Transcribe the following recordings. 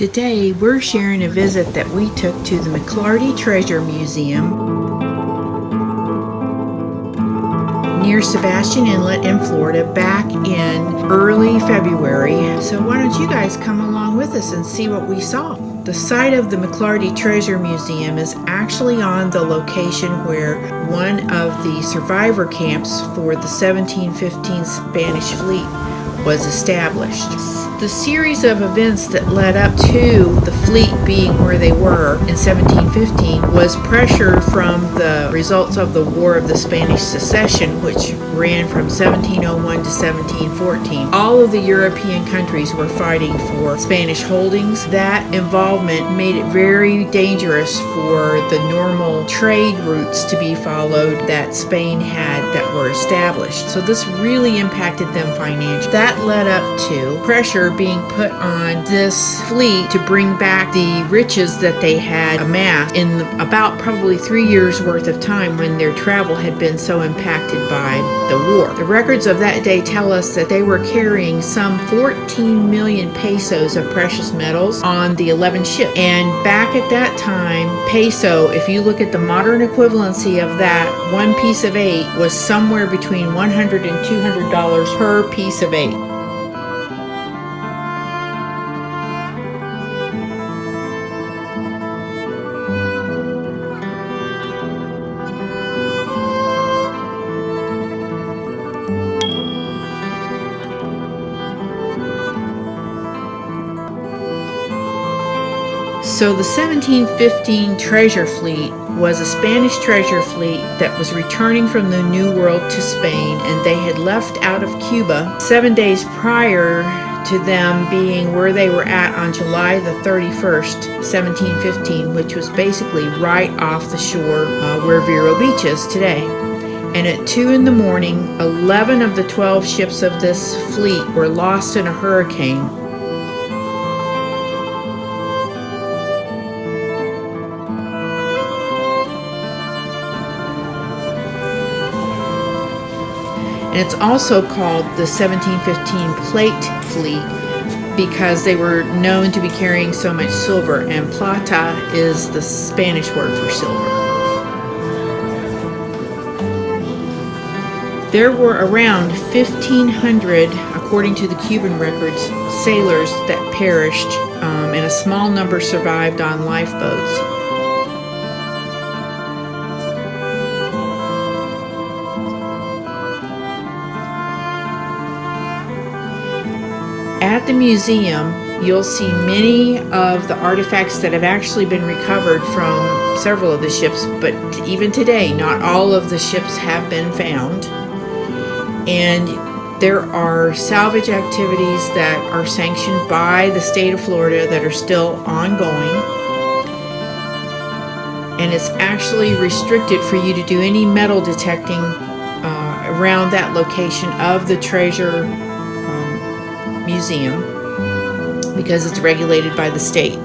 Today we're sharing a visit that we took to the McLarty Treasure Museum near Sebastian Inlet in Florida back in early February. So why don't you guys come along with us and see what we saw? The site of the McLarty Treasure Museum is actually on the location where one of the survivor camps for the 1715 Spanish fleet was established. The series of events that led up to the fleet being where they were in 1715 was pressure from the results of the War of the Spanish Succession, which ran from 1701 to 1714. All of the European countries were fighting for Spanish holdings. That involvement made it very dangerous for the normal trade routes to be followed that Spain had that were established. So this really impacted them financially. That led up to pressure being put on this fleet to bring back the riches that they had amassed in about probably 3 years worth of time when their travel had been so impacted by the war. The records of that day tell us that they were carrying some 14 million pesos of precious metals on the 11 ships. And back at that time, peso, if you look at the modern equivalency of that, one piece of 8 was somewhere between $100 and $200 per piece of 8. So the 1715 treasure fleet was a Spanish treasure fleet that was returning from the New World to Spain, and they had left out of Cuba 7 days prior to them being where they were at on July the 31st, 1715, which was basically right off the shore where Vero Beach is today. And at 2 in the morning, 11 of the 12 ships of this fleet were lost in a hurricane. And it's also called the 1715 Plate Fleet because they were known to be carrying so much silver, and plata is the Spanish word for silver. There were around 1,500, according to the Cuban records, sailors that perished, and a small number survived on lifeboats. At the museum, you'll see many of the artifacts that have actually been recovered from several of the ships, but even today, not all of the ships have been found. And there are salvage activities that are sanctioned by the state of Florida that are still ongoing. And it's actually restricted for you to do any metal detecting around that location of the treasure museum because it's regulated by the state.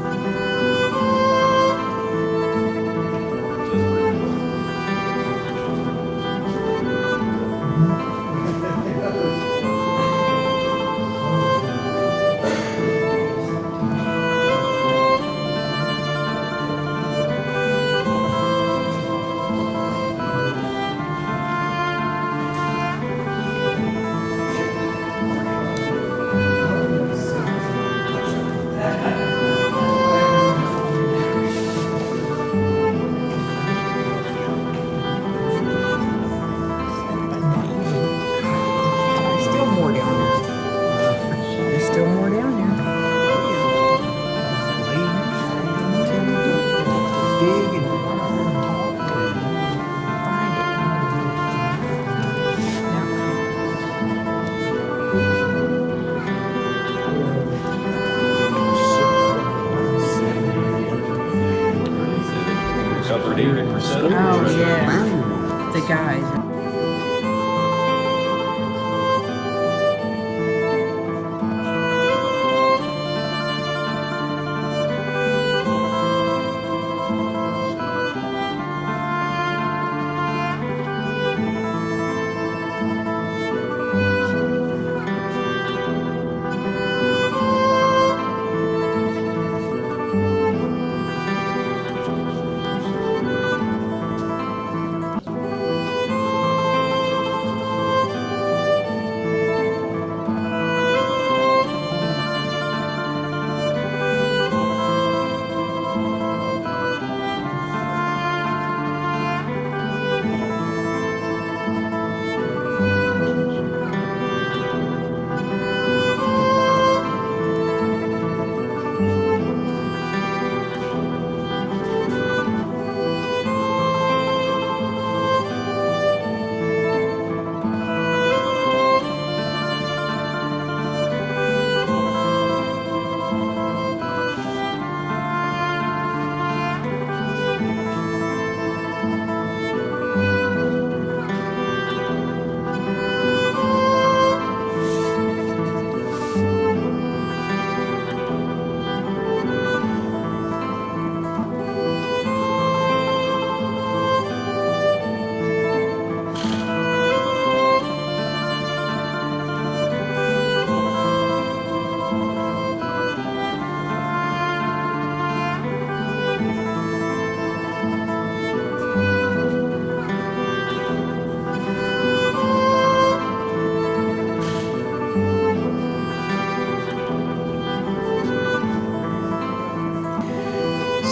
Oh yeah, the guys.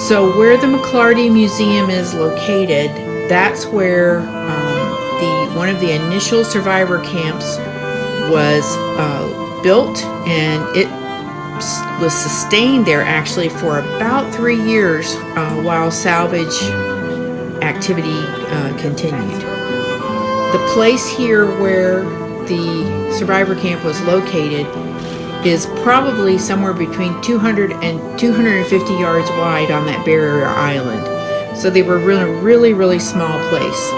So where the McLarty Museum is located, that's where one of the initial survivor camps was built, and it was sustained there actually for about 3 years while salvage activity continued. The place here where the survivor camp was located is probably somewhere between 200 and 250 yards wide on that barrier island. So they were in a really small place.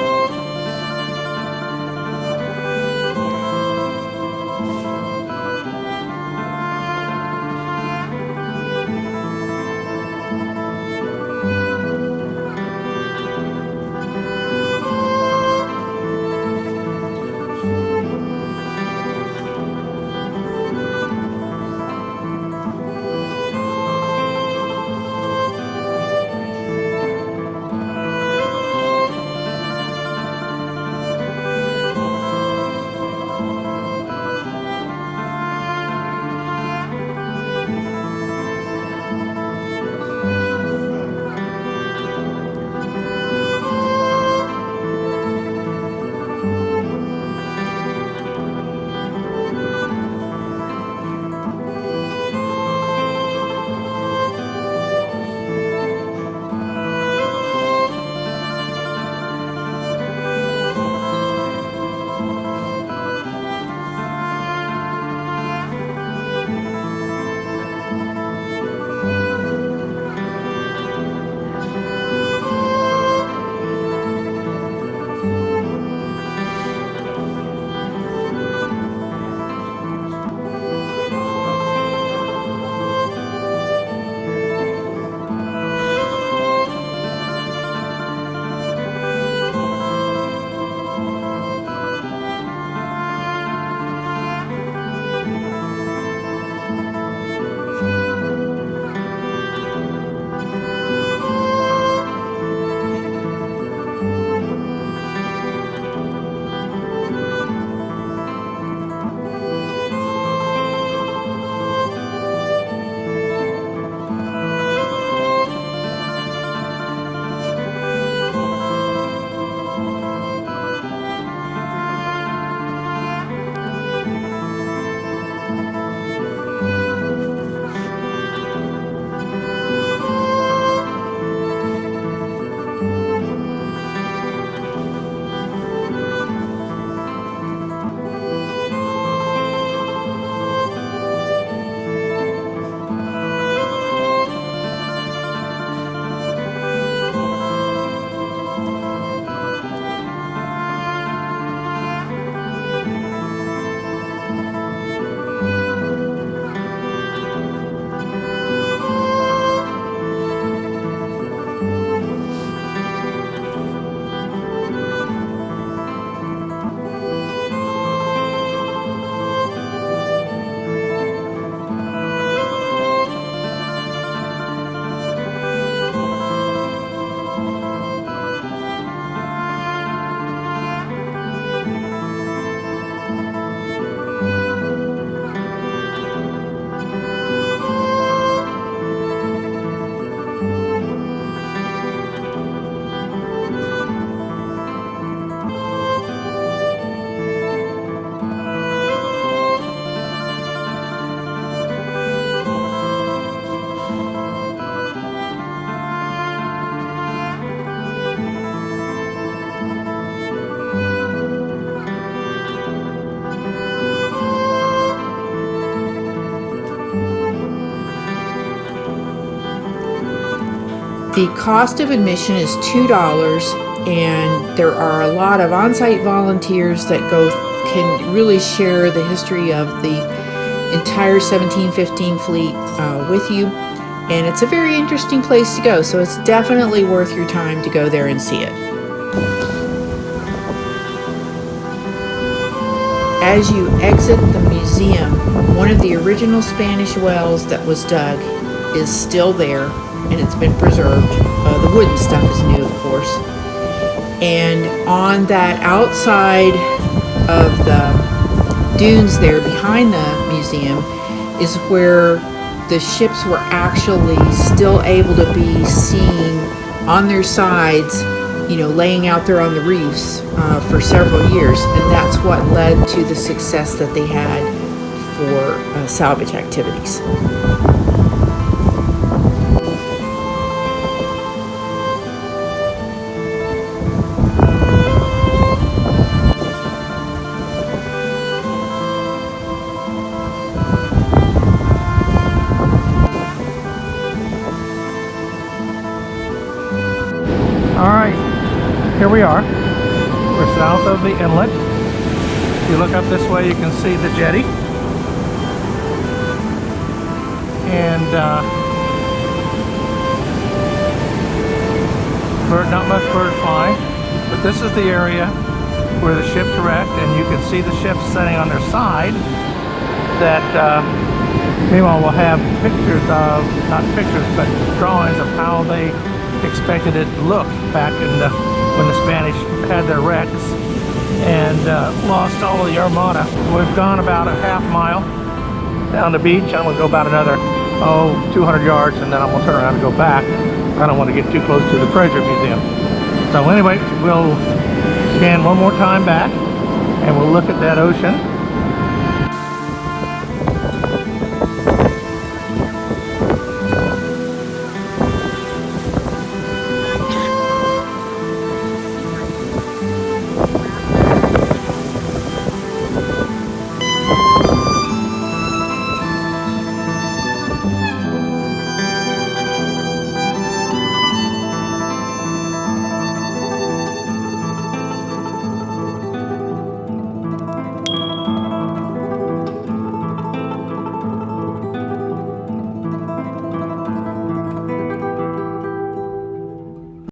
The cost of admission is $2, and there are a lot of on-site volunteers that can really share the history of the entire 1715 fleet with you, and it's a very interesting place to go, so it's definitely worth your time to go there and see it. As you exit the museum, one of the original Spanish wells that was dug is still there, and it's been preserved. The wooden stuff is new, of course. And on that outside of the dunes there behind the museum is where the ships were actually still able to be seen on their sides, you know, laying out there on the reefs for several years, and that's what led to the success that they had for salvage activities. Alright, here we are. We're south of the inlet. If you look up this way, you can see the jetty. And not much bird flying, but this is the area where the ship's wrecked, and you can see the ships setting on their side that Memaws will have pictures of, not pictures, but drawings of how they expected it to look back in when the Spanish had their wrecks and lost all of the Armada. We've gone about a half mile down the beach. I'm going to go about another 200 yards, and then I'm going to turn around and go back. I don't want to get too close to the treasure museum. So anyway, we'll scan one more time back and we'll look at that ocean.